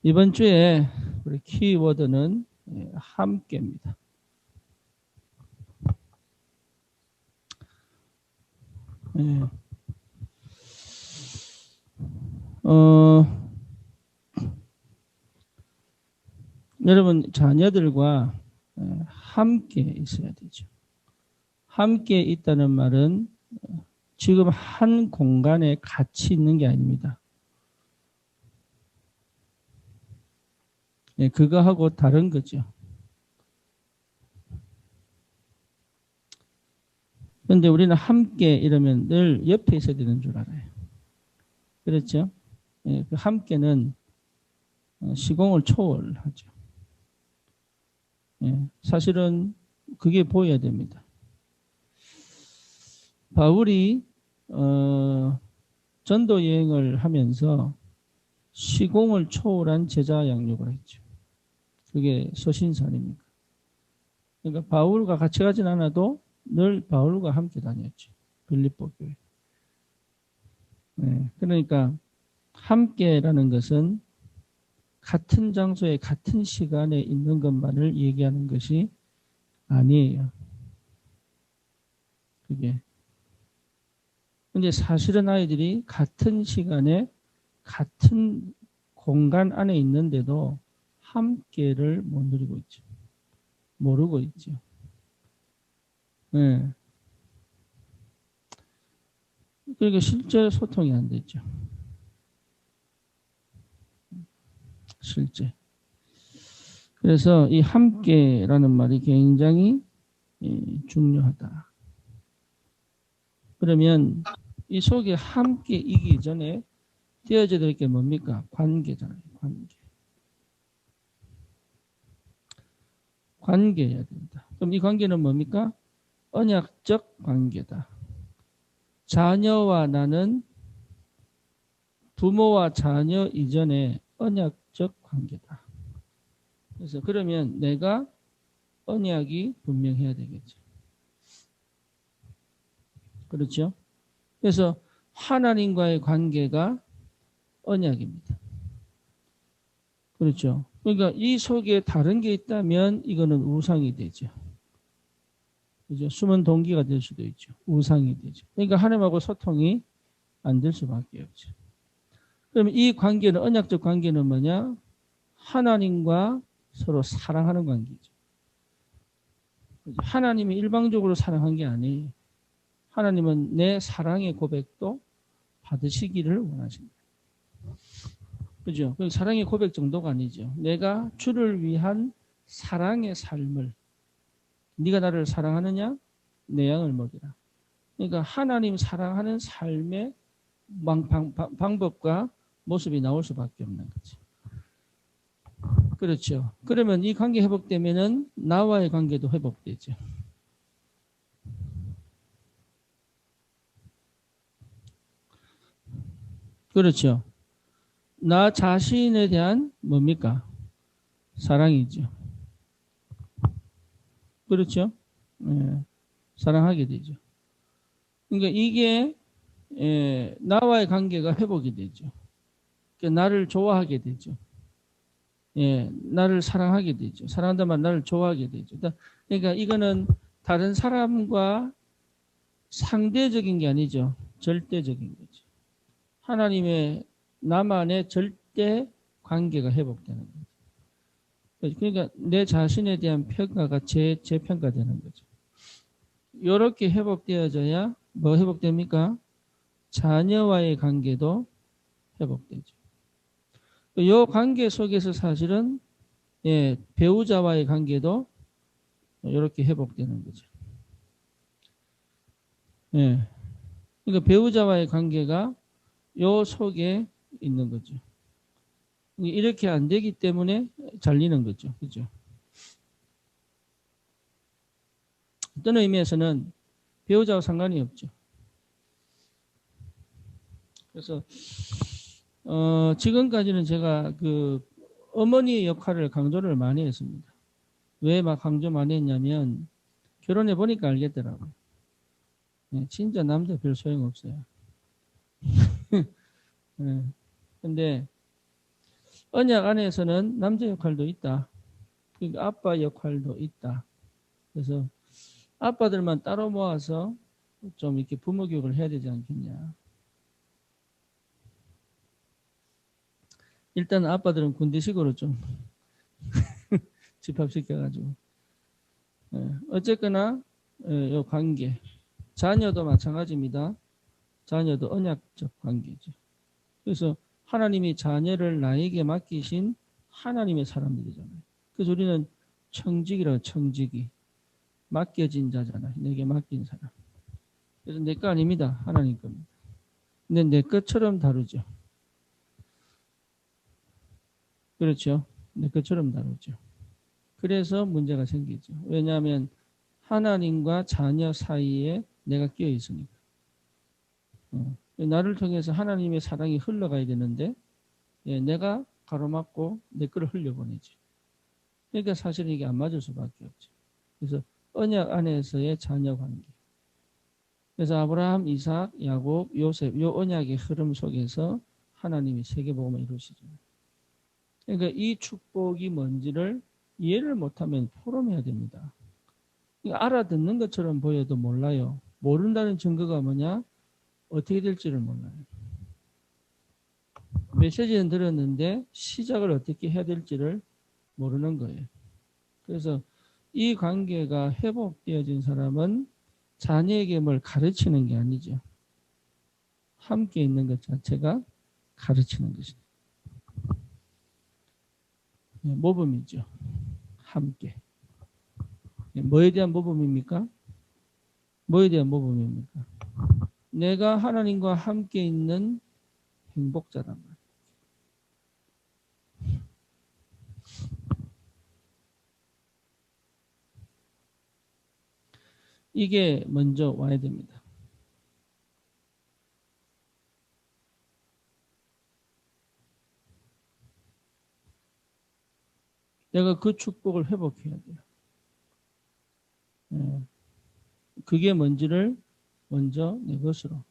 이번 주에 우리 키워드는 함께입니다. 예. 여러분 자녀들과 함께 있어야 되죠. 함께 있다는 말은 지금 한 공간에 같이 있는 게 아닙니다. 그거하고 다른 거죠. 그런데 우리는 함께 이러면 늘 옆에 있어야 되는 줄 알아요. 그렇죠? 그 함께는 시공을 초월하죠. 사실은 그게 보여야 됩니다. 바울이 전도 여행을 하면서 시공을 초월한 제자 양육을 했죠. 그게 서신산입니다. 그러니까 바울과 같이 가진 않아도 늘 바울과 함께 다녔죠. 빌립보 교회. 그러니까 함께라는 것은 같은 장소에 같은 시간에 있는 것만을 얘기하는 것이 아니에요. 그게. 근데 사실은 아이들이 같은 시간에 같은 공간 안에 있는데도 함께를 못 누리고 있죠. 모르고 있죠. 네. 그러니까 실제 소통이 안 되죠. 실제. 그래서 이 함께라는 말이 굉장히 중요하다. 그러면 이 속에 함께이기 전에 띄어져야 될 게 뭡니까? 관계잖아요. 관계. 관계여야 된다. 그럼 이 관계는 뭡니까? 언약적 관계다. 자녀와 나는 부모와 자녀 이전에 언약적 관계다. 그래서 그러면 내가 언약이 분명해야 되겠죠. 그렇죠? 그래서 하나님과의 관계가 언약입니다. 그렇죠? 그러니까 이 속에 다른 게 있다면 이거는 우상이 되죠. 그죠? 숨은 동기가 될 수도 있죠. 우상이 되죠. 그러니까 하나님하고 소통이 안 될 수밖에 없죠. 그럼 이 관계는 언약적 관계는 뭐냐? 하나님과 서로 사랑하는 관계죠. 하나님이 일방적으로 사랑한 게 아니에요. 하나님은 내 사랑의 고백도 받으시기를 원하십니다. 그죠? 사랑의 고백 정도가 아니죠. 내가 주를 위한 사랑의 삶을 네가 나를 사랑하느냐? 내 양을 먹이라. 그러니까 하나님 사랑하는 삶의 방법과 모습이 나올 수밖에 없는 거지. 그렇죠. 그러면 이 관계 회복되면은 나와의 관계도 회복되죠. 그렇죠. 나 자신에 대한 뭡니까? 사랑이죠. 그렇죠? 사랑하게 되죠. 그러니까 이게 나와의 관계가 회복이 되죠. 그러니까 나를 좋아하게 되죠. 나를 사랑하게 되죠. 사랑한다는 말 나를 좋아하게 되죠. 그러니까 이거는 다른 사람과 상대적인 게 아니죠. 절대적인 거죠. 하나님의 나만의 절대 관계가 회복되는 거죠. 그러니까 내 자신에 대한 평가가 재평가되는 거죠. 이렇게 회복되어져야 뭐 회복됩니까? 자녀와의 관계도 회복되죠. 이 관계 속에서 사실은 배우자와의 관계도 이렇게 회복되는 거죠. 그러니까 배우자와의 관계가 요 속에 있는 거죠. 이렇게 안 되기 때문에 잘리는 거죠. 그죠? 어떤 의미에서는 배우자와 상관이 없죠. 그래서 지금까지는 제가 그 어머니의 역할을 강조를 많이 했습니다. 왜 막 강조 많이 했냐면 결혼해 보니까 알겠더라고요. 진짜 남자 별 소용없어요. 근데 언약 안에서는 남자 역할도 있다. 그러니까 아빠 역할도 있다. 그래서 아빠들만 따로 모아서 좀 이렇게 부모 교육을 해야 되지 않겠냐. 일단 아빠들은 군대식으로 좀 집합시켜가지고. 어쨌거나 이 관계. 자녀도 마찬가지입니다. 자녀도 언약적 관계죠. 그래서 하나님이 자녀를 나에게 맡기신 하나님의 사람들이잖아요. 그래서 우리는 청직이라고 청직이. 맡겨진 자잖아요. 내게 맡긴 사람. 그래서 내 거 아닙니다. 하나님 겁니다. 근데 내 것처럼 다루죠. 그렇죠. 내 것처럼 다루죠. 그래서 문제가 생기죠. 왜냐하면 하나님과 자녀 사이에 내가 끼어 있으니까. 나를 통해서 하나님의 사랑이 흘러가야 되는데 내가 가로막고 내 거를 흘려보내지. 그러니까 사실은 이게 안 맞을 수밖에 없죠. 그래서 언약 안에서의 자녀 관계. 그래서 아브라함, 이삭, 야곱, 요셉 요 언약의 흐름 속에서 하나님이 세계복음을 이루시죠. 그러니까 이 축복이 뭔지를 이해를 못하면 포럼해야 됩니다. 알아듣는 것처럼 보여도 몰라요. 모른다는 증거가 뭐냐? 어떻게 될지를 몰라요. 메시지는 들었는데 시작을 어떻게 해야 될지를 모르는 거예요. 그래서 이 관계가 회복되어진 사람은 자녀에게 뭘 가르치는 게 아니죠. 함께 있는 것 자체가 가르치는 것입니다. 모범이죠. 함께. 뭐에 대한 모범입니까? 뭐에 대한 모범입니까? 내가 하나님과 함께 있는 행복자란 말이에요. 이게 먼저 와야 됩니다. 내가 그 축복을 회복해야 돼요. 그게 뭔지를 먼저 내 것으로.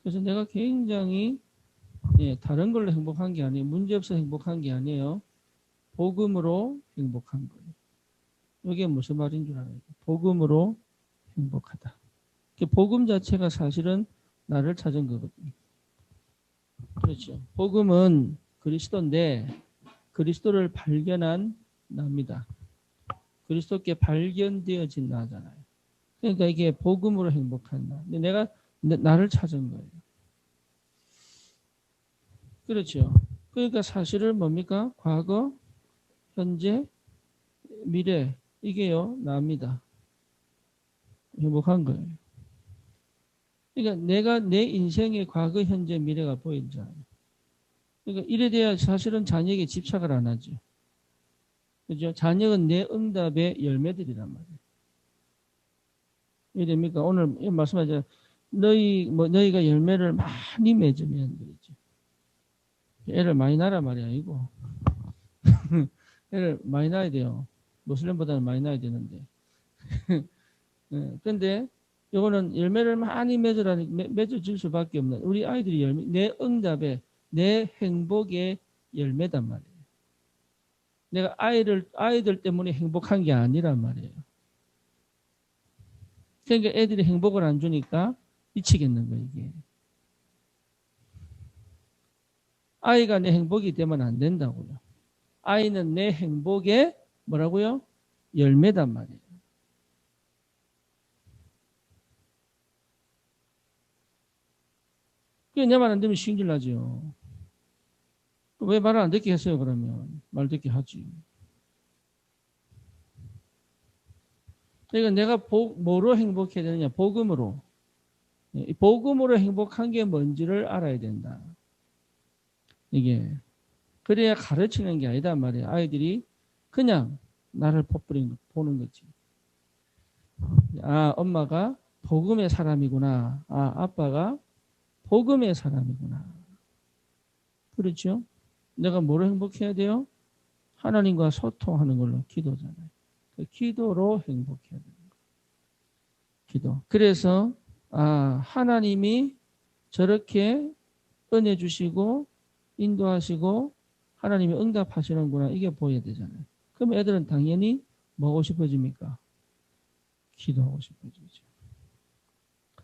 그래서 내가 굉장히 다른 걸로 행복한 게 아니에요. 문제없어 행복한 게 아니에요. 복음으로 행복한 거예요. 이게 무슨 말인 줄 알아요? 복음으로 행복하다. 복음 자체가 사실은 나를 찾은 거거든요. 그렇죠. 복음은 그리스도인데 그리스도를 발견한 나입니다. 그리스도께 발견되어진 나잖아요. 그러니까 이게 복음으로 행복한 나. 근데 내가 나를 찾은 거예요. 그렇죠. 그러니까 사실은 뭡니까? 과거, 현재, 미래. 이게요, 나입니다. 행복한 거예요. 그러니까 내가 내 인생의 과거, 현재, 미래가 보이잖아요. 그러니까 이래 돼야 사실은 자녀에게 집착을 안 하죠. 그죠? 자녀는 내 응답의 열매들이란 말이에요. 왜 됩니까? 오늘 말씀하자 너희가 열매를 많이 맺으면 그러죠. 애를 많이 낳으라 말이 아니고 애를 많이 낳아야 돼요. 무슬림보다는 많이 낳아야 되는데. 근데 이거는 열매를 많이 맺어줄 수밖에 없는 우리 아이들이 열매, 내 응답의 내 행복의 열매단 말이에요. 내가 아이들 때문에 행복한 게 아니란 말이에요. 그러니까 애들이 행복을 안 주니까 미치겠는 거예요, 이게. 아이가 내 행복이 되면 안 된다고요. 아이는 내 행복의 뭐라고요? 열매단 말이에요. 그게 내 말 안 되면 신길 나죠. 왜 말을 안 듣게 했어요, 그러면? 말 듣게 하지. 그러니까 내가 뭐로 행복해야 되느냐? 복음으로. 복음으로 행복한 게 뭔지를 알아야 된다. 이게. 그래야 가르치는 게 아니다 말이에요. 아이들이 그냥 나를 보는 거지. 아, 엄마가 복음의 사람이구나. 아, 아빠가 복음의 사람이구나. 그렇죠? 내가 뭐로 행복해야 돼요? 하나님과 소통하는 걸로 기도잖아요. 그 기도로 행복해야 되는 거예요. 기도. 그래서 하나님이 저렇게 은혜 주시고 인도하시고 하나님이 응답하시는구나. 이게 보여야 되잖아요. 그럼 애들은 당연히 뭐 하고 싶어집니까? 기도하고 싶어지죠.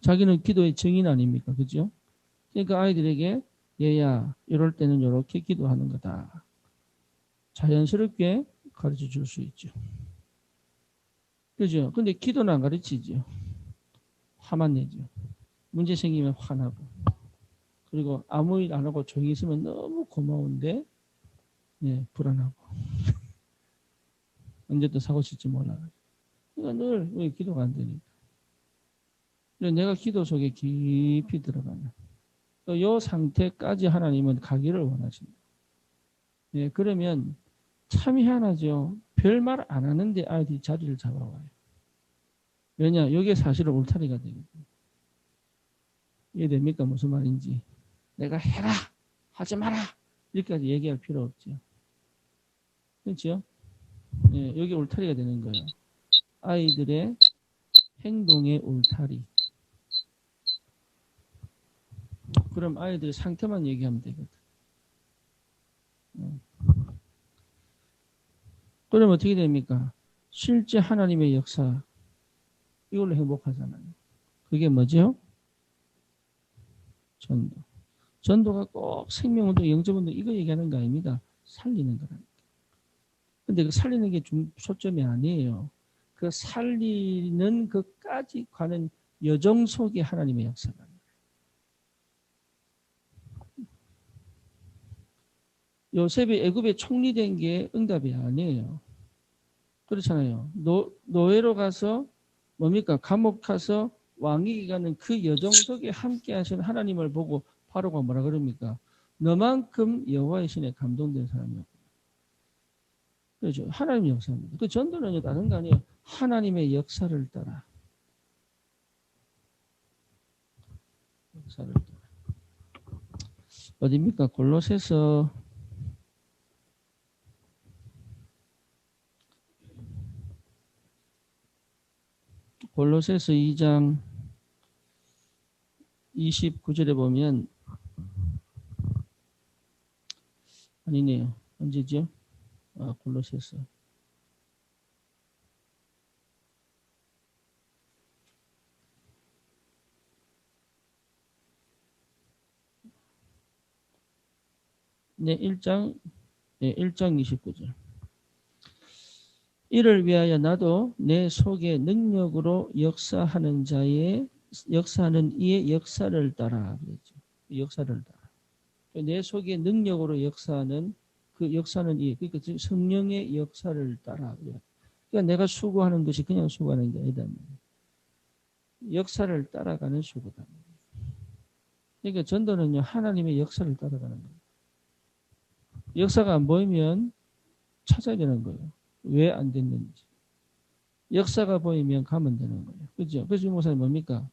자기는 기도의 증인 아닙니까? 그죠? 그러니까 아이들에게 얘야 이럴 때는 이렇게 기도하는 거다. 자연스럽게 가르쳐 줄 수 있죠. 그죠? 근데 기도는 안 가르치죠. 화만 내죠. 문제 생기면 화나고. 그리고 아무 일 안 하고 조용히 있으면 너무 고마운데 예, 불안하고. 언제 또 사고 칠지 몰라. 그러니까 늘 왜 기도가 안 되니까. 내가 기도 속에 깊이 들어가는 이 상태까지 하나님은 가기를 원하십니다. 예, 그러면 참 희한하죠. 별말 안 하는데 아이들이 자리를 잡아와요. 왜냐? 이게 사실은 울타리가 되거든요. 이해됩니까? 무슨 말인지. 내가 해라! 하지 마라! 이렇게까지 얘기할 필요 없죠. 그렇죠? 예, 여기 울타리가 되는 거예요. 아이들의 행동의 울타리. 그럼 아이들의 상태만 얘기하면 되거든. 그러면 어떻게 됩니까? 실제 하나님의 역사, 이걸로 행복하잖아요. 그게 뭐죠? 전도. 전도가 꼭 생명운동, 영접운동 이거 얘기하는 거 아닙니다. 살리는 거라니까. 근데 그 살리는 게 초점이 아니에요. 그 살리는 것까지 가는 여정 속에 하나님의 역사가. 요셉이 애굽에 총리된 게 응답이 아니에요. 그렇잖아요. 노예로 가서 뭡니까? 감옥 가서 왕위기 가는 그 여정 속에 함께 하신 하나님을 보고 바로가 뭐라 그럽니까? 너만큼 여호와의 신에 감동된 사람이 없다. 그렇죠. 하나님의 역사입니다. 그 전도는 다른 거 아니에요. 하나님의 역사를 따라. 역사를 따라. 어디입니까? 골로새서 골로새서 2장 29절에 보면 아니네요. 언제죠? 골로새서. 네, 1장 29절. 이를 위하여 나도 내 속에 능력으로 역사하는 이의 역사를 따라 그랬죠. 역사를 따라. 내 속에 능력으로 역사하는 그 역사는 그러니까 성령의 역사를 따라. 그러니까 내가 수고하는 것이 그냥 수고하는 게 아니다. 역사를 따라가는 수고다. 그러니까 전도는요, 하나님의 역사를 따라가는 거예요. 역사가 안 보이면 찾아야 되는 거예요. 왜 안 됐는지. 역사가 보이면 가면 되는 거예요. 그죠? 그래서 목사님 뭡니까?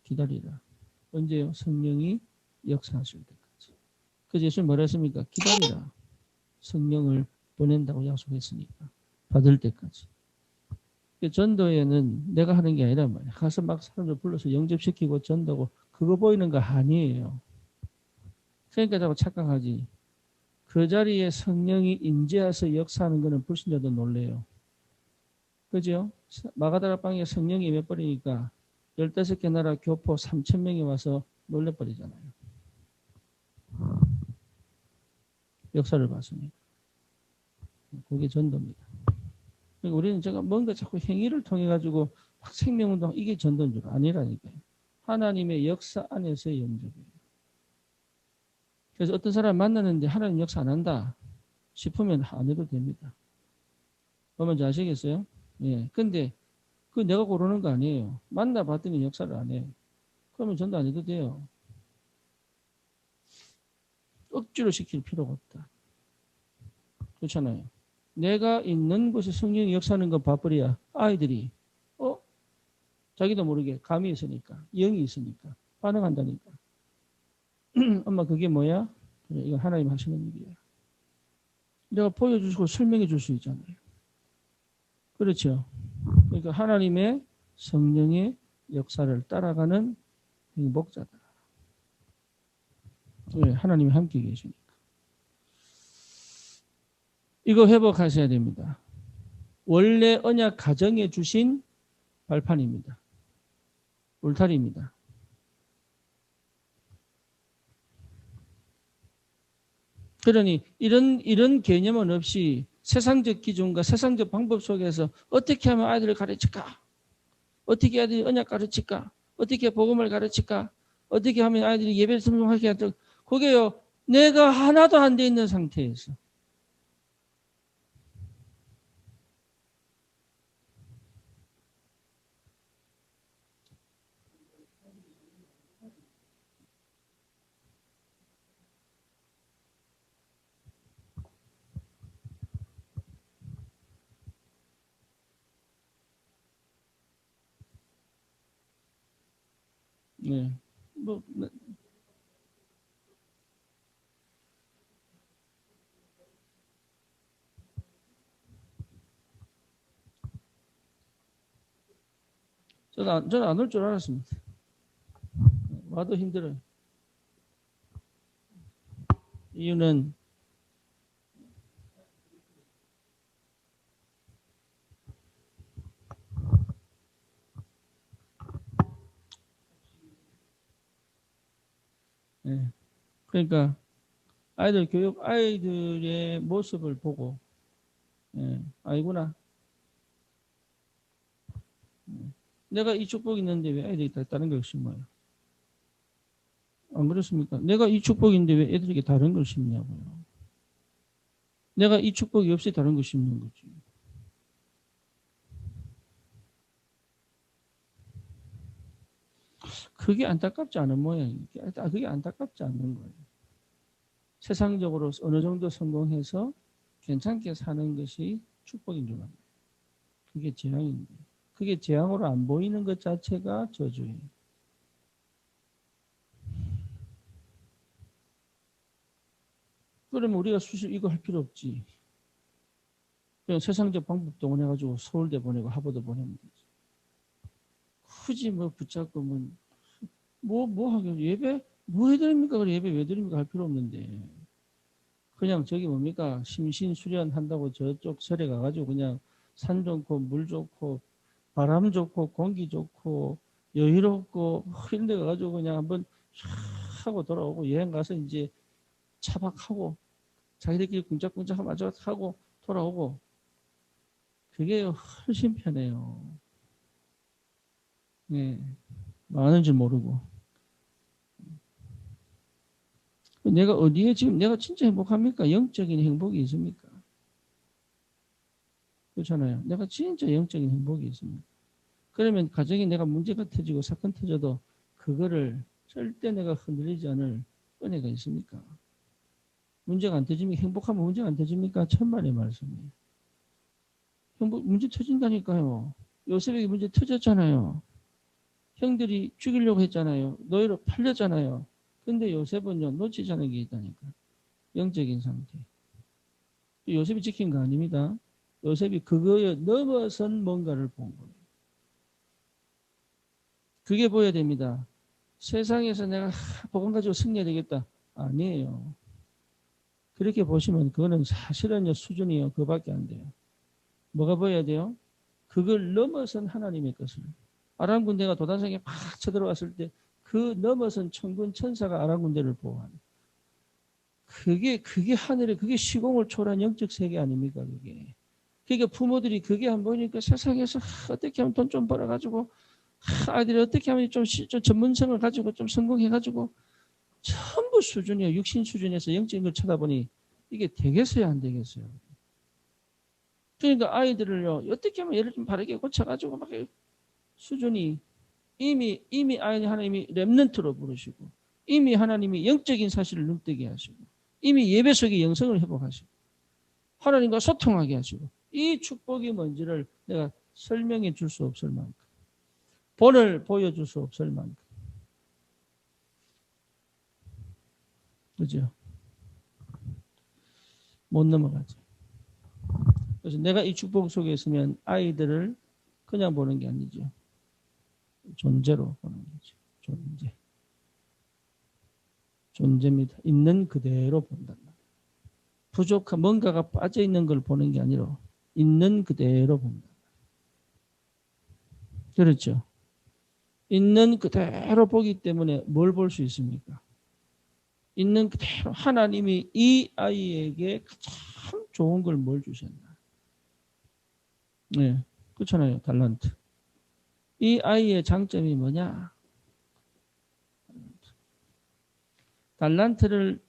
기다리라. 언제요? 성령이 역사하실 때까지. 그래서 예수님 뭐라 했습니까? 기다리라. 성령을 보낸다고 약속했으니까. 받을 때까지. 전도에는 내가 하는 게 아니란 말이야. 가서 막 사람들 불러서 영접시키고 전도고 그거 보이는 거 아니에요. 그러니까 자꾸 착각하지. 그 자리에 성령이 임재해서 역사하는 거는 불신자도 놀래요. 그죠? 마가다라 방에 성령이 몇 버리니까 15개 나라 교포 3,000명이 와서 놀래버리잖아요. 역사를 봤으니까. 그게 전도입니다. 그러니까 우리는 제가 뭔가 자꾸 행위를 통해 가지고 막 생명운동 이게 전도인 줄 아니라니까요. 하나님의 역사 안에서의 영접이에요. 그래서 어떤 사람 만나는데 하나님 역사 안 한다 싶으면 안 해도 됩니다. 뭔지 아시겠어요? 예. 근데 그 내가 고르는 거 아니에요. 만나봤더니 역사를 안 해. 그러면 전도 안 해도 돼요. 억지로 시킬 필요가 없다. 그렇잖아요. 내가 있는 곳에 성령이 역사하는 거 봐버려야 아이들이 자기도 모르게 감이 있으니까 영이 있으니까 반응한다니까. 엄마 그게 뭐야? 그래, 이거 하나님 하시는 일이야. 내가 보여주시고 설명해 줄 수 있잖아요. 그렇죠. 그러니까 하나님의 성령의 역사를 따라가는 행복자다. 왜? 하나님이 함께 계시니까. 이거 회복하셔야 됩니다. 원래 언약 가정에 주신 발판입니다. 울타리입니다. 그러니 이런 개념은 없이 세상적 기준과 세상적 방법 속에서 어떻게 하면 아이들을 가르칠까? 어떻게 아이들이 언약 가르칠까? 어떻게 복음을 가르칠까? 어떻게 하면 아이들이 예배를 성공하게 할까? 그게요, 내가 하나도 안 돼 있는 상태에서. 네. 뭐, 저는 안 올 줄 알았습니다. 와도 힘들어요. 이유는 네. 그러니까 아이들 교육, 아이들의 모습을 보고 아이구나. 내가 이 축복이 있는데 왜 애들이 다른 걸 심어요? 안 그렇습니까? 내가 이 축복인데 왜 애들에게 다른 걸 심냐고요. 내가 이 축복이 없이 다른 걸 심는 거지. 그게 안타깝지 않은 모양이에요. 그게 안타깝지 않는 거예요. 세상적으로 어느 정도 성공해서 괜찮게 사는 것이 축복인 줄 압니다. 그게 재앙인데. 그게 재앙으로 안 보이는 것 자체가 저주예요. 그러면 우리가 수시 이거 할 필요 없지. 그냥 세상적 방법 동원해가지고 서울대 보내고 하버드 보내면 되지. 굳이 뭐 붙잡고 뭐 하겠어. 예배? 뭐 해드립니까? 그래 예배 왜 드립니까? 할 필요 없는데. 그냥 저기 뭡니까? 심신수련 한다고 저쪽 설에 가가지고 그냥 산 좋고 물 좋고 바람 좋고 공기 좋고 여유롭고 이런 데 가가지고 그냥 한번 촥 하고 돌아오고 여행 가서 이제 차박하고 자기들끼리 꿍짝꿍짝 마저 하고 돌아오고 그게 훨씬 편해요. 네. 많은 줄 모르고. 내가 어디에 지금 내가 진짜 행복합니까? 영적인 행복이 있습니까? 그렇잖아요. 내가 진짜 영적인 행복이 있습니다. 그러면 가정에 내가 문제가 터지고 사건 터져도 그거를 절대 내가 흔들리지 않을 은혜가 있습니까? 문제가 안 터집니까? 행복하면 문제가 안 터집니까? 천만의 말씀이에요. 문제 터진다니까요. 요셉에게 문제 터졌잖아요. 형들이 죽이려고 했잖아요. 노예로 팔렸잖아요. 근데 요셉은요, 놓치지 않은 게 있다니까. 영적인 상태. 요셉이 지킨 거 아닙니다. 요셉이 그거에 넘어선 뭔가를 본 거예요. 그게 보여야 됩니다. 세상에서 내가 복음 가지고 승리해야 되겠다. 아니에요. 그렇게 보시면 그거는 사실은요, 수준이요. 그거밖에 안 돼요. 뭐가 보여야 돼요? 그걸 넘어선 하나님의 것을. 아람 군대가 도단성에 막 쳐들어왔을 때 그 넘어선 천군 천사가 아람 군대를 보호하는. 그게 하늘에, 그게 시공을 초월한 영적 세계 아닙니까, 그게. 그러니까 부모들이 그게 안 보이니까 세상에서 어떻게 하면 돈 좀 벌어가지고 아이들이 어떻게 하면 좀 전문성을 가지고 좀 성공해가지고 전부 수준이요. 육신 수준에서 영적인 걸 쳐다보니 이게 되겠어요, 안 되겠어요? 그러니까 아이들을요, 어떻게 하면 얘를 좀 바르게 고쳐가지고 막 수준이 이미 아이 하나님이 렘넌트로 부르시고 이미 하나님이 영적인 사실을 눈뜨게 하시고 이미 예배 속의 영성을 회복하시고 하나님과 소통하게 하시고 이 축복이 뭔지를 내가 설명해 줄 수 없을 만큼 본을 보여줄 수 없을 만큼 그죠? 못 넘어가죠. 그래서 내가 이 축복 속에 있으면 아이들을 그냥 보는 게 아니죠. 존재로 보는 거죠. 존재. 존재입니다. 있는 그대로 본단 말이에요. 부족한 뭔가가 빠져 있는 걸 보는 게 아니라 있는 그대로 본다. 그렇죠. 있는 그대로 보기 때문에 뭘 볼 수 있습니까? 있는 그대로 하나님이 이 아이에게 가장 좋은 걸 뭘 주셨나? 네, 그렇잖아요. 달란트. 이 아이의 장점이 뭐냐? 달란트를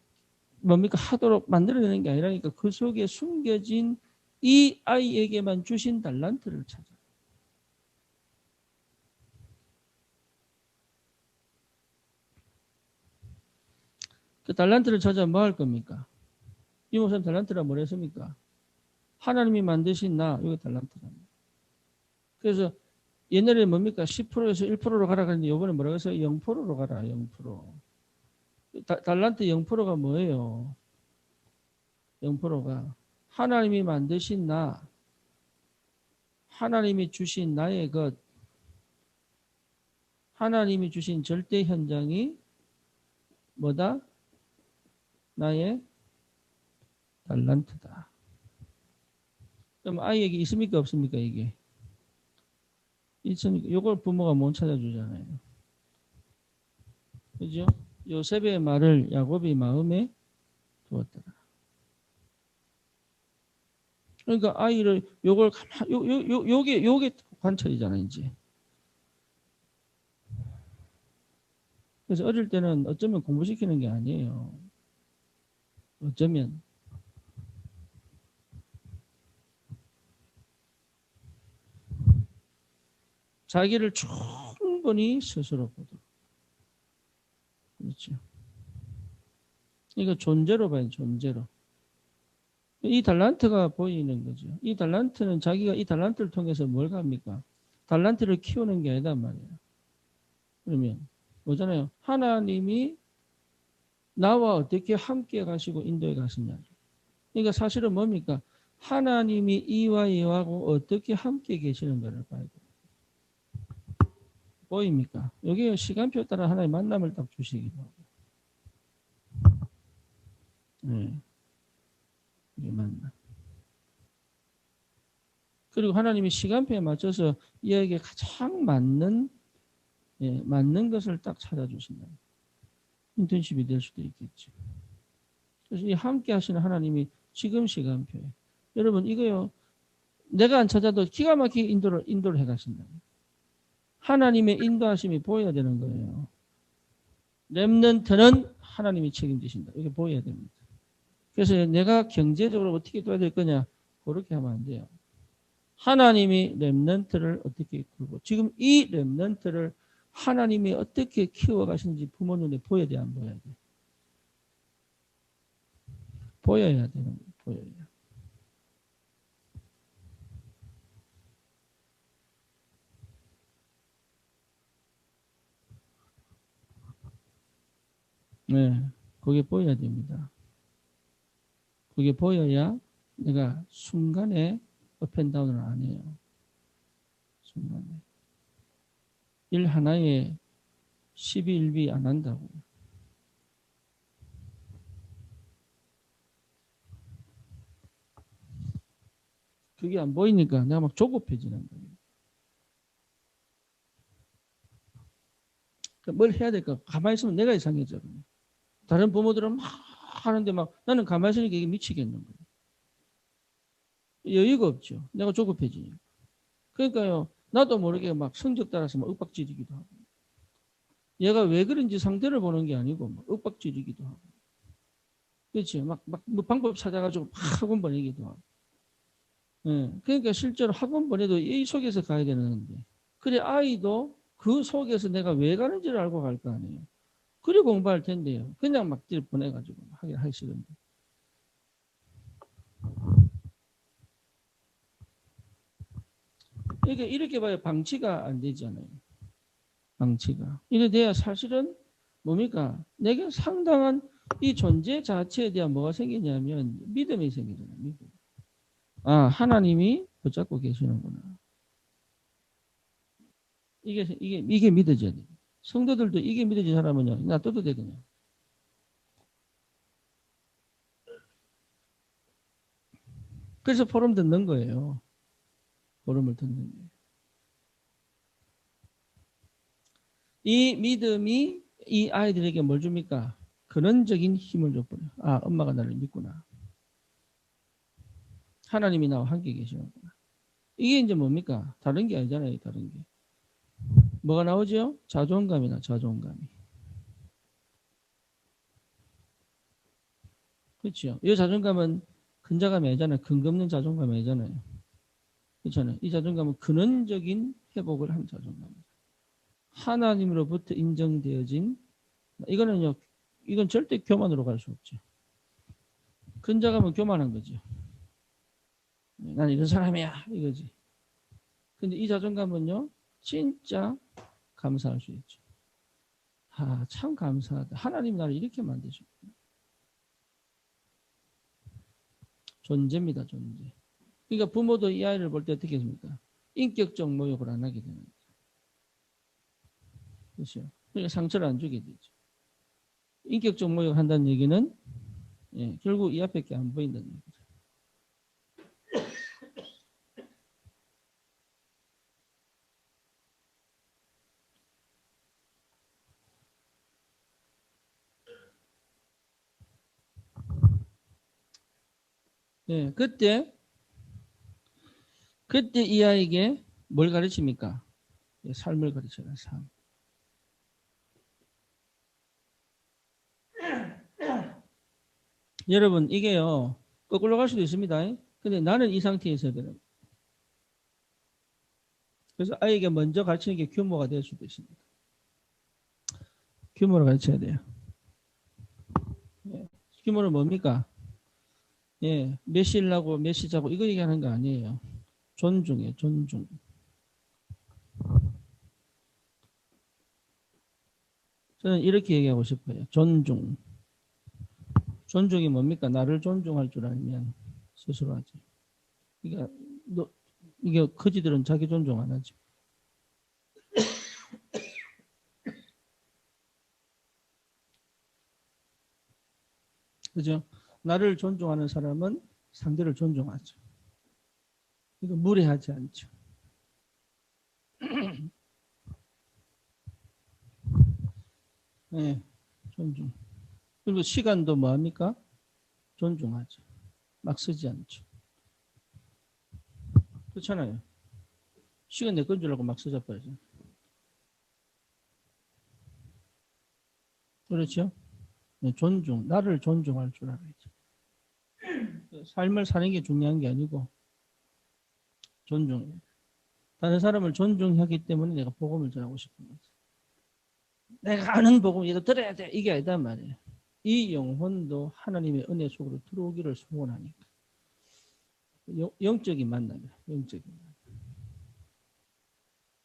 뭡니까? 하도록 만들어내는 게 아니라니까 그 속에 숨겨진 이 아이에게만 주신 달란트를 찾아. 그 달란트를 찾아 뭐 할 겁니까? 이 목사님 달란트라 뭐라 했습니까? 하나님이 만드신 나, 이거 달란트랍니다. 그래서 옛날에 뭡니까? 10%에서 1%로 가라 그랬는데 이번에 뭐라고 해서 0%로 가라, 0%. 달란트 0%가 뭐예요? 0%가 하나님이 만드신 나, 하나님이 주신 나의 것, 하나님이 주신 절대 현장이 뭐다? 나의 달란트다. 그럼 아이에게 있습니까? 없습니까? 이게? 있습니까? 이걸 부모가 못 찾아주잖아요. 그죠? 요셉의 말을 야곱이 마음에 두었더라. 그러니까 아이를 요걸 요게 관찰이잖아요, 이제. 그래서 어릴 때는 어쩌면 공부시키는 게 아니에요. 어쩌면. 자기를 충분히 스스로 보도록. 그렇죠. 이거 존재로 봐요, 존재로. 이 달란트가 보이는 거죠. 이 달란트는 자기가 이 달란트를 통해서 뭘 갑니까? 달란트를 키우는 게 아니단 말이에요. 그러면 뭐잖아요. 하나님이 나와 어떻게 함께 가시고 인도에 가시냐. 그러니까 사실은 뭡니까? 하나님이 이와 이하고 어떻게 함께 계시는 것을 봐야 돼요. 보입니까? 여기 시간표 따라 하나의 만남을 딱 주시기도 하고. 네. 이게 만남. 그리고 하나님이 시간표에 맞춰서 이에게 가장 맞는 맞는 것을 딱 찾아주신다. 인턴십이 될 수도 있겠죠. 그래서 이 함께 하시는 하나님이 지금 시간표에 여러분 이거요. 내가 안 찾아도 기가 막히게 인도를 해가신다. 하나님의 인도하심이 보여야 되는 거예요. 렘넌트는 하나님이 책임지신다. 이게 보여야 됩니다. 그래서 내가 경제적으로 어떻게 도와야 될 거냐? 그렇게 하면 안 돼요. 하나님이 렘넌트를 어떻게 끌고 지금 이 렘넌트를 하나님이 어떻게 키워가시는지 부모 눈에 보여야 돼, 안 보여야 돼? 보여야 되는 거예요. 보여야. 네, 그게 보여야 됩니다. 그게 보여야 내가 순간에 업앤다운을 안 해요. 순간에. 일 하나에 12일비 안 한다고. 그게 안 보이니까 내가 막 조급해지는 거예요. 뭘 해야 될까? 가만히 있으면 내가 이상해져. 다른 부모들은 막 하는데 막 나는 가만히 있으니까 이게 미치겠는 거예요. 여유가 없죠. 내가 조급해지니까. 그러니까요. 나도 모르게 막 성적 따라서 막 윽박지르기도 하고. 얘가 왜 그런지 상대를 보는 게 아니고 막 윽박지르기도 하고. 그렇지. 뭐 방법 찾아가지고 막 학원 보내기도 하고. 예. 그러니까 실제로 학원 보내도 이 속에서 가야 되는데. 그래 아이도 그 속에서 내가 왜 가는지를 알고 갈 거 아니에요. 그래 공부할 텐데요. 그냥 막 보내가지고 하기 싫은데. 그러니까 이렇게 봐야 방치가 안 되잖아요. 방치가. 이래 돼야 사실은 뭡니까? 내게 상당한 이 존재 자체에 대한 뭐가 생기냐면 믿음이 생기잖아요. 믿음. 아, 하나님이 붙잡고 계시는구나. 이게 믿어져야 돼. 성도들도 이게 믿어진 사람은요, 놔둬도 돼, 그냥. 그래서 포럼 듣는 거예요. 포럼을 듣는 거예요. 이 믿음이 이 아이들에게 뭘 줍니까? 근원적인 힘을 줘버려요. 아, 엄마가 나를 믿구나. 하나님이 나와 함께 계시는구나. 이게 이제 뭡니까? 다른 게 아니잖아요. 다른 게. 뭐가 나오죠? 자존감이나 자존감이. 그렇죠. 이 자존감은 근자감이 아니잖아요. 근거 없는 자존감이 아니잖아요. 그렇잖아요. 이 자존감은 근원적인 회복을 한 자존감입니다. 하나님으로부터 인정되어진 이거는요. 이건 절대 교만으로 갈 수 없죠. 근자감은 교만한 거죠. 난 이런 사람이야 이거지. 근데 이 자존감은요. 진짜 감사할 수 있죠. 아, 참 감사하다. 하나님이 나를 이렇게 만드셨구나. 존재입니다. 존재. 그러니까 부모도 이 아이를 볼 때 어떻게 했습니까? 인격적 모욕을 안 하게 되는 거죠. 그렇죠. 그러니까 상처를 안 주게 되죠. 인격적 모욕을 한다는 얘기는 결국 이 앞에 게 안 보인다는 얘기죠. 그때 이 아이에게 뭘 가르칩니까? 삶을 가르쳐라. 삶. 여러분 이게요. 거꾸로 갈 수도 있습니다. 근데 나는 이 상태에서 그래요. 그래서 아이에게 먼저 가르치는 게 규모가 될 수도 있습니다. 규모를 가르쳐야 돼요. 규모는 뭡니까? 몇 시라고 몇 시자고 이거 얘기하는 거 아니에요. 존중이에요. 존중. 저는 이렇게 얘기하고 싶어요. 존중. 존중이 뭡니까? 나를 존중할 줄 알면 스스로 하지. 그러니까 이게 거지들은 자기 존중 안 하죠. 그죠? 나를 존중하는 사람은 상대를 존중하죠. 이거 무례하지 않죠. 네, 존중. 그리고 시간도 뭐합니까? 존중하죠. 막 쓰지 않죠. 그렇잖아요. 시간 내 건 줄 알고 막 쓰자버리죠. 그렇죠? 네, 존중. 나를 존중할 줄 알아야죠. 삶을 사는 게 중요한 게 아니고 존중. 다른 사람을 존중하기 때문에 내가 복음을 전하고 싶은 거지. 내가 아는 복음 얘도 들어야 돼. 이게 아니단 말이에요. 이 영혼도 하나님의 은혜 속으로 들어오기를 소원하니까. 영적인 만남이야. 영적인 만남.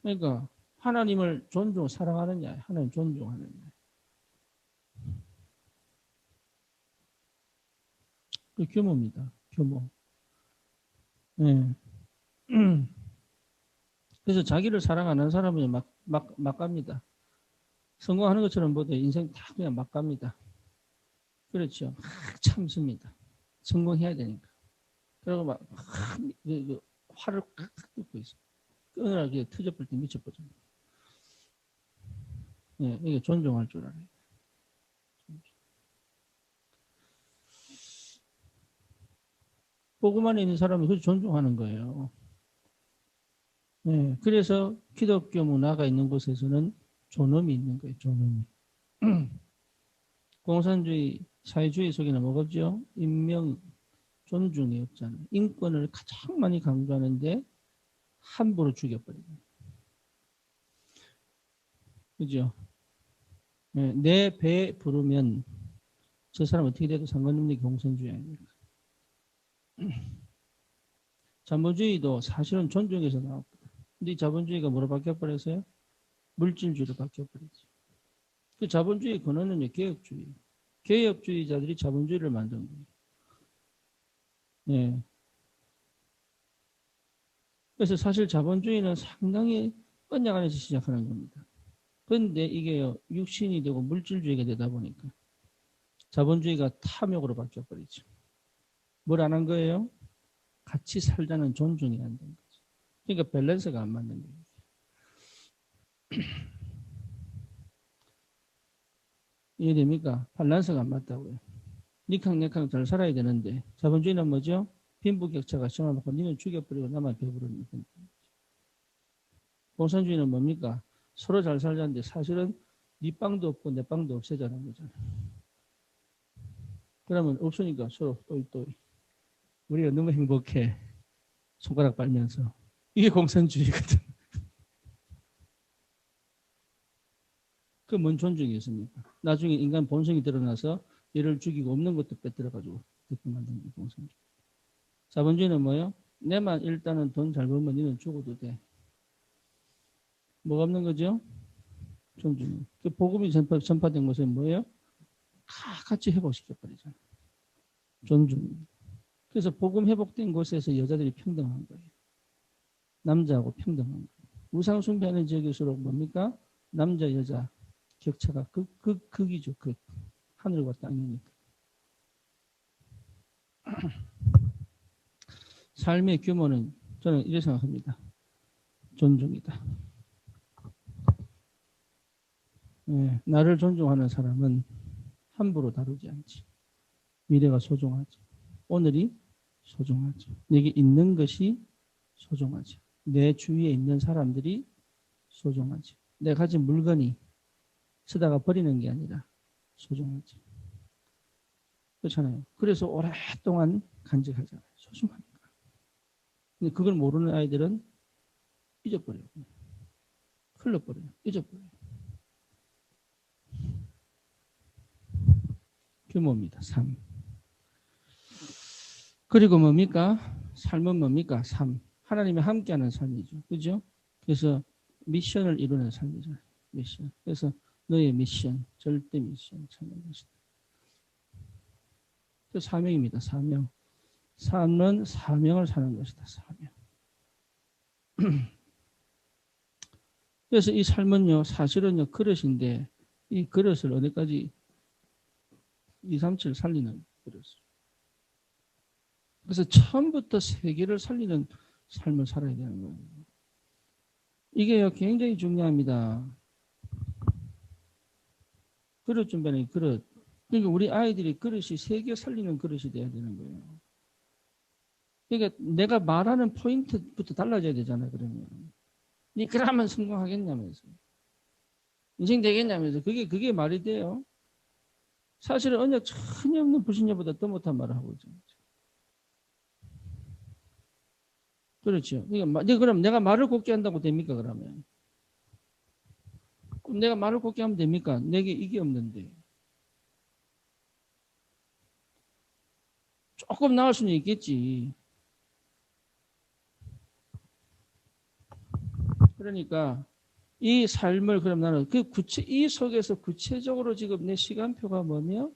그러니까 하나님을 사랑하느냐, 하나님 존중하느냐. 그 규모입니다. 규모. 네. 그래서 자기를 사랑 안 하는 사람은 막 갑니다. 성공하는 것처럼 보도 인생 다 그냥 막 갑니다. 그렇죠. 막 참습니다. 성공해야 되니까. 그리고 막 화를 칵 뜯고 있어. 어느 날 그게 터져버릴 때 미쳐버려. 이게 존중할 줄 알아요. 복음 안에 있는 사람이 그 존중하는 거예요. 그래서 기독교 문화가 있는 곳에서는 존엄이 있는 거예요. 존엄이. 공산주의, 사회주의 속에는 뭐겠죠? 인명, 존중이 없잖아요. 인권을 가장 많이 강조하는데 함부로 죽여버리고. 그죠? 내 배 부르면 저 사람 어떻게 돼도 상관없는 게 공산주의 아닙니까? 자본주의도 사실은 존중에서 나왔거든. 근데 이 자본주의가 뭐로 바뀌어버렸어요? 물질주의로 바뀌어버렸지. 그 자본주의 근원은 개혁주의. 개혁주의자들이 자본주의를 만든 거예요. 네. 그래서 사실 자본주의는 상당히 언약 안에서 시작하는 겁니다. 그런데 이게요, 육신이 되고 물질주의가 되다 보니까 자본주의가 탐욕으로 바뀌어버리죠. 뭘 안 한 거예요? 같이 살자는 존중이 안 되는 거죠. 그러니까 밸런스가 안 맞는 거예요. 이해됩니까? 밸런스가 안 맞다고요. 니캉내캉 잘 살아야 되는데 자본주의는 뭐죠? 빈부격차가 심하고 니는 죽여버리고 나만 배부르는 거죠. 공산주의는 뭡니까? 서로 잘 살자는데 사실은 네 빵도 없고 내 빵도 없애자는 거잖아요. 그러면 없으니까 서로 또이 우리가 너무 행복해. 손가락 빨면서. 이게 공산주의거든. 그 뭔 존중이었습니까? 나중에 인간 본성이 드러나서 얘를 죽이고 없는 것도 빼들어가지고 그렇게 만든 게 공산주의. 자본주의는 뭐예요? 내만 일단은 돈 잘 벌면 니는 죽어도 돼. 뭐가 없는 거죠? 존중. 그 복음이 전파된 것은 뭐예요? 다 같이 회복시켜버리잖아요. 존중. 그래서 복음 회복된 곳에서 여자들이 평등한 거예요. 남자하고 평등한 거예요. 우상숭배하는 지역일수록 뭡니까? 남자, 여자 격차가 극이죠. 극. 하늘과 땅이니까. 삶의 규모는 저는 이렇게 생각합니다. 존중이다. 네, 나를 존중하는 사람은 함부로 다루지 않지. 미래가 소중하죠. 오늘이 소중하죠. 내게 있는 것이 소중하죠. 내 주위에 있는 사람들이 소중하죠. 내가 가진 물건이 쓰다가 버리는 게 아니라 소중하죠. 그렇잖아요. 그래서 오랫동안 간직하잖아요. 소중하니까. 근데 그걸 모르는 아이들은 잊어버려요. 흘러버려요. 잊어버려요. 규모입니다. 삶. 그리고 뭡니까? 삶은 뭡니까? 삶. 하나님이 함께하는 삶이죠. 그죠? 그래서 미션을 이루는 삶이잖아요. 미션. 그래서 너의 미션, 절대 미션 찾는 것이다. 그 사명입니다. 사명. 삶은 사명을 사는 것이다. 사명. 그래서 이 삶은요, 사실은요, 그릇인데, 이 그릇을 어디까지 2, 3, 7 살리는 그릇을. 그래서 처음부터 세계를 살리는 삶을 살아야 되는 거예요. 이게요, 굉장히 중요합니다. 그릇 준비하는 그릇. 그러니까 우리 아이들이 그릇이 세계 살리는 그릇이 돼야 되는 거예요. 그러니까 내가 말하는 포인트부터 달라져야 되잖아요, 그러면. 니 그러면 성공하겠냐면서. 인생 되겠냐면서. 그게 말이 돼요. 사실은 언약 전혀 없는 불신자보다 더 못한 말을 하고 있잖아요. 그렇죠. 그러니까 그럼 내가 말을 곱게 한다고 됩니까, 그러면? 그럼 내가 말을 곱게 하면 됩니까? 내게 이게 없는데. 조금 나을 수는 있겠지. 그러니까 이 삶을 그럼 나는 이 속에서 구체적으로 지금 내 시간표가 뭐며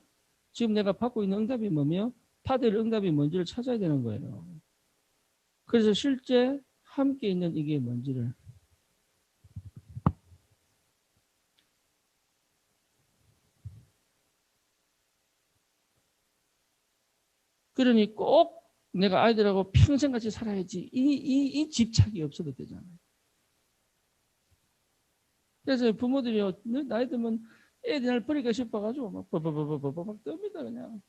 지금 내가 받고 있는 응답이 뭐며 받을 응답이 뭔지를 찾아야 되는 거예요. 그래서 실제 함께 있는 이게 뭔지를 그러니 꼭 내가 아이들하고 평생 같이 살아야지 이 집착이 없어도 되잖아요. 그래서 부모들이 나이 들면 애들 날 버리고 싶어가지고 막 버버버버버버 뜹니다 그냥.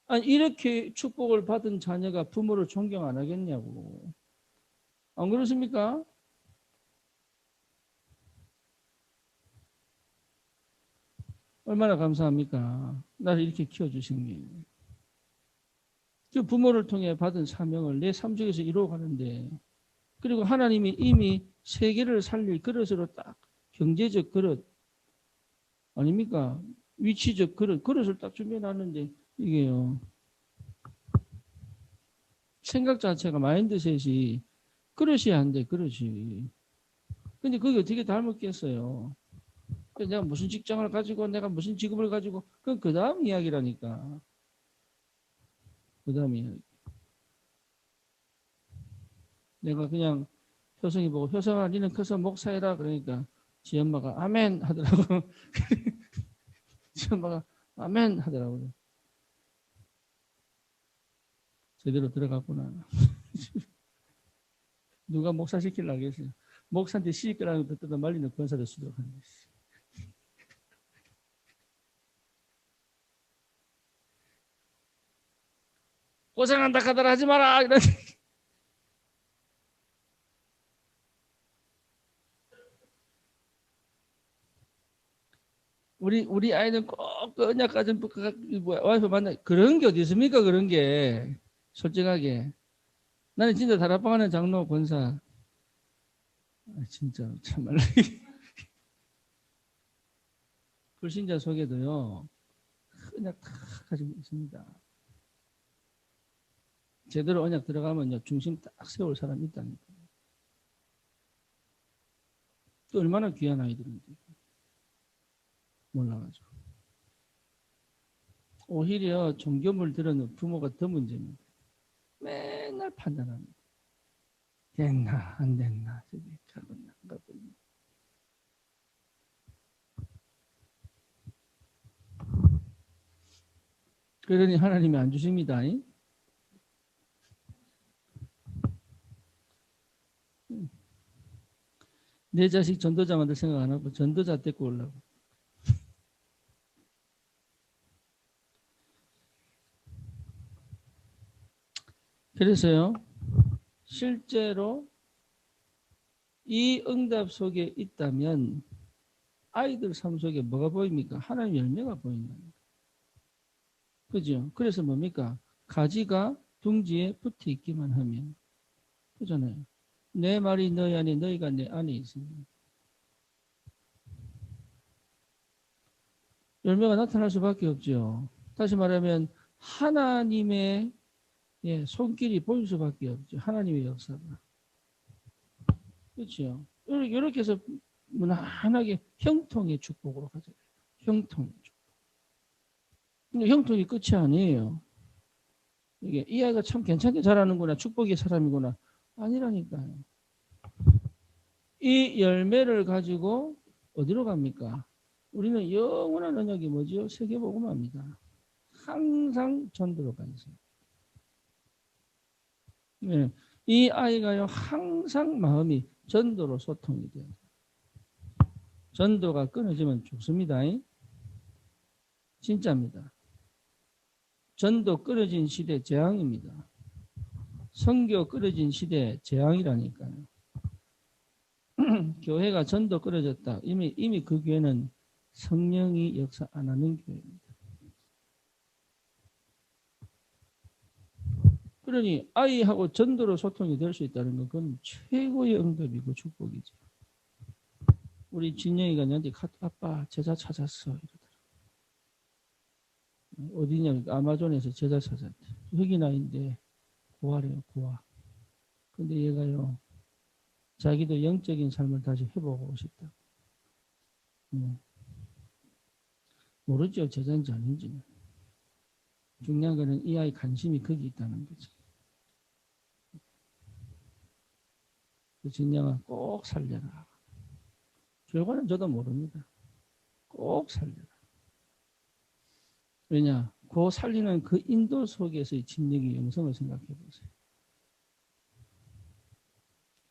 아니 이렇게 축복을 받은 자녀가 부모를 존경 안 하겠냐고. 안 그렇습니까? 얼마나 감사합니까? 나를 이렇게 키워주신 게. 그 부모를 통해 받은 사명을 내 삶 속에서 이루어가는데 그리고 하나님이 이미 세계를 살릴 그릇으로 딱 경제적 그릇 아닙니까? 위치적 그릇을 딱 준비해놨는데 이게요. 생각 자체가 마인드셋이 그릇이 안 돼, 그릇이. 근데 그게 어떻게 닮았겠어요? 내가 무슨 직장을 가지고 내가 무슨 직업을 가지고 그건 그 다음 이야기라니까. 그 다음 이야기. 내가 그냥 효성이 보고 효성아 니는 커서 목사해라 그러니까 지 엄마가 아멘 하더라고. 지 엄마가 아멘 하더라고요. 제대로 들어갔구나. 누가 목사 시키려고 하겠어요. 목사한테 시집가라는 것도 뜯어 말리는 권사들 수도하는 거지. 고생한다 하더라 하지 마라. 이런. 우리 아이는 꼭 언약까지 뭐야 와이프 만나 그런 게 어디 있습니까? 그런 게 솔직하게 나는 진짜 다락방하는 장로 권사 진짜 참말로 불신자 속에도요 언약 다 가지고 있습니다. 제대로 언약 들어가면요 중심 딱 세울 사람이 있다니까. 또 얼마나 귀한 아이들인데 몰라가지고 오히려 종교물 들어는 부모가 더 문제입니다. 맨날 판단합니다. 됐나 안 됐나 저기 가겠나 안 가겠나. 그러니 하나님이 안 주십니다. 내 자식 전도자 만들 생각 안 하고 전도자 데리고 오려고. 그래서요. 실제로 이 응답 속에 있다면 아이들 삶 속에 뭐가 보입니까? 하나님 열매가 보인답니다. 그죠? 그래서 뭡니까? 가지가 둥지에 붙어 있기만 하면 그잖아요. 내 말이 너희 안에 너희가 내 안에 있습니다. 열매가 나타날 수밖에 없죠. 다시 말하면 하나님의 손길이 보일 수밖에 없죠. 하나님의 역사가. 그렇죠. 이렇게 해서 무난하게 형통의 축복으로 가져요. 형통의 축복. 근데 형통이 끝이 아니에요. 이게 이 아이가 참 괜찮게 자라는구나. 축복의 사람이구나. 아니라니까요. 이 열매를 가지고 어디로 갑니까? 우리는 영원한 언약이 뭐지요? 세계복음화입니다. 항상 전도로 가 있어요. 네. 이 아이가요 항상 마음이 전도로 소통이 돼요. 전도가 끊어지면 죽습니다. 진짜입니다. 전도 끊어진 시대 재앙입니다. 선교 끊어진 시대 재앙이라니까요. 교회가 전도 끊어졌다. 이미 그 교회는 성령이 역사 안 하는 교회입니다. 그러니 아이하고 전도로 소통이 될 수 있다는 건 그건 최고의 응답이고 축복이죠. 우리 진영이가 나한테 아빠 제자 찾았어 이러더라. 어디냐 아마존에서 제자 찾았대. 흑인아이인데 고아래요 고아. 근데 얘가요 자기도 영적인 삶을 다시 해보고 싶다. 모르죠 제자인지 아닌지는. 중요한 거는 이 아이 관심이 거기 있다는 거죠. 그 진영아 꼭 살려라. 결과는 저도 모릅니다. 꼭 살려라. 왜냐? 그 살리는 그 인도 속에서의 진리의 영성을 생각해 보세요.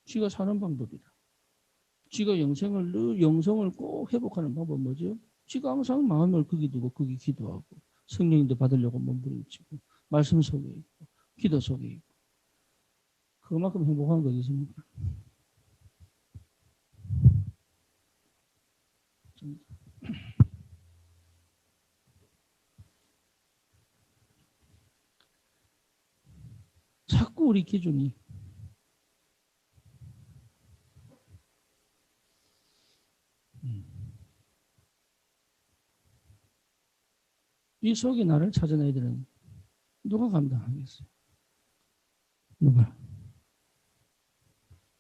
쥐가 사는 방법이다. 쥐가 영성을 꼭 회복하는 방법은 뭐죠? 쥐가 항상 마음을 거기 두고 거기 기도하고 성령님도 받으려고 몸부림치고 말씀 속에 있고 기도 속에 있고 그만큼 행복한 거 있습니까? 자꾸 우리 기준이 이 속에 나를 찾은 애들은 누가 감당하겠어요? 누가?